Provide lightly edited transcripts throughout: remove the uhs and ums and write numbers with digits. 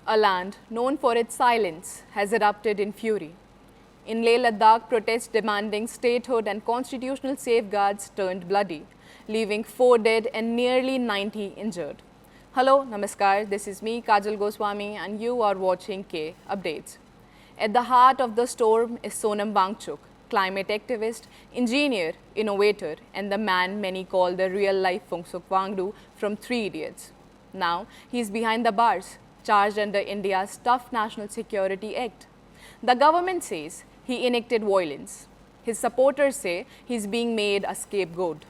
A land known for its silence has erupted in fury. In Leh Ladakh, protests demanding statehood and constitutional safeguards turned bloody, leaving 4 dead and nearly 90 injured. Hello, namaskar, this is me, Kajal Goswami, and you are watching KUpdates. At the heart of the storm is Sonam Wangchuk, climate activist, engineer, innovator, and the man many call the real-life Phunsukh Wangdu from Three Idiots. Now, he is behind the bars, charged under India's tough National Security Act. The government says he enacted violence. His supporters say he is being made a scapegoat.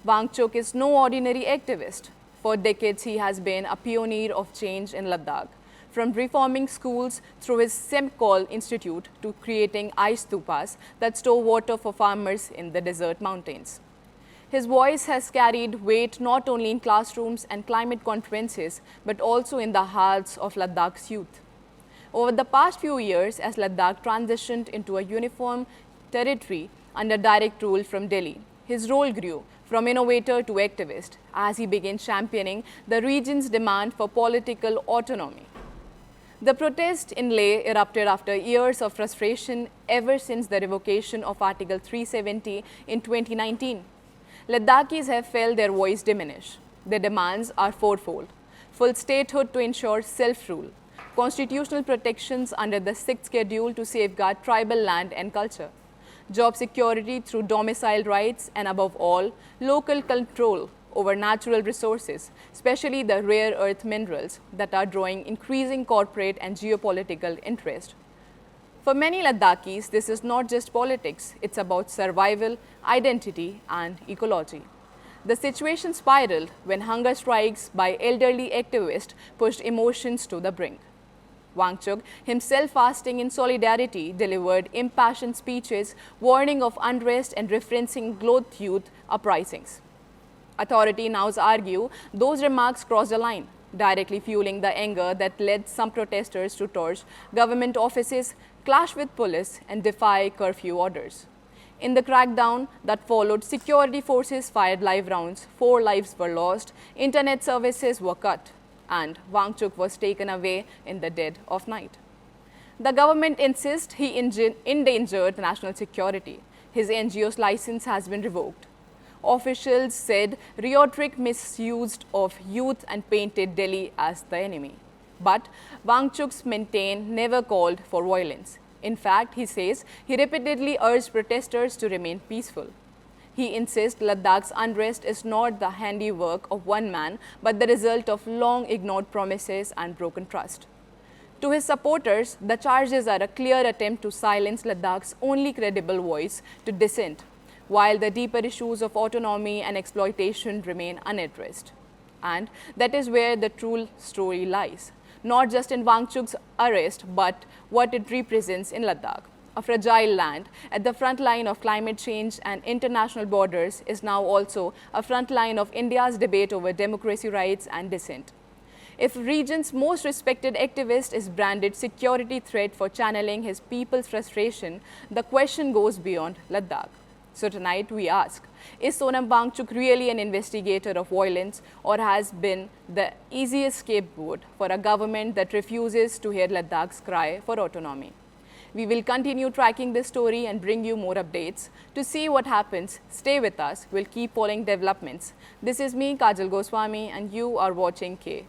Wangchuk is no ordinary activist. For decades, he has been a pioneer of change in Ladakh, from reforming schools through his Semcol Institute to creating ice stupas that store water for farmers in the desert mountains. His voice has carried weight not only in classrooms and climate conferences, but also in the hearts of Ladakh's youth. Over the past few years, as Ladakh transitioned into a uniform territory under direct rule from Delhi, his role grew from innovator to activist as he began championing the region's demand for political autonomy. The protest in Leh erupted after years of frustration ever since the revocation of Article 370 in 2019. Ladakhis have felt their voice diminish. Their demands are fourfold: full statehood to ensure self-rule, constitutional protections under the 6th schedule to safeguard tribal land and culture, job security through domicile rights, and above all, local control over natural resources, especially the rare earth minerals that are drawing increasing corporate and geopolitical interest. For many Ladakhis, this is not just politics, it's about survival, identity, and ecology. The situation spiraled when hunger strikes by elderly activists pushed emotions to the brink. Wangchuk, himself fasting in solidarity, delivered impassioned speeches warning of unrest and referencing growth youth uprisings. Authority now argue those remarks crossed a line, directly fueling the anger that led some protesters to torch government offices, clash with police, and defy curfew orders. In the crackdown that followed, security forces fired live rounds, 4 lives were lost, internet services were cut, and Wangchuk was taken away in the dead of night. The government insists he endangered national security. His NGO's license has been revoked. Officials said rhetoric misused of youth and painted Delhi as the enemy. But Wangchuk's maintain never called for violence. In fact, he says he repeatedly urged protesters to remain peaceful. He insists Ladakh's unrest is not the handiwork of one man, but the result of long-ignored promises and broken trust. To his supporters, the charges are a clear attempt to silence Ladakh's only credible voice to dissent, while the deeper issues of autonomy and exploitation remain unaddressed. And that is where the true story lies, not just in Wangchuk's arrest, but what it represents in Ladakh. A fragile land at the front line of climate change and international borders is now also a front line of India's debate over democracy rights and dissent. If region's most respected activist is branded security threat for channeling his people's frustration, the question goes beyond Ladakh. So tonight we ask, is Sonam Wangchuk really an investigator of violence, or has been the easiest scapegoat for a government that refuses to hear Ladakh's cry for autonomy? We will continue tracking this story and bring you more updates. To see what happens, stay with us. We'll keep following developments. This is me, Kajal Goswami, and you are watching KUpdates.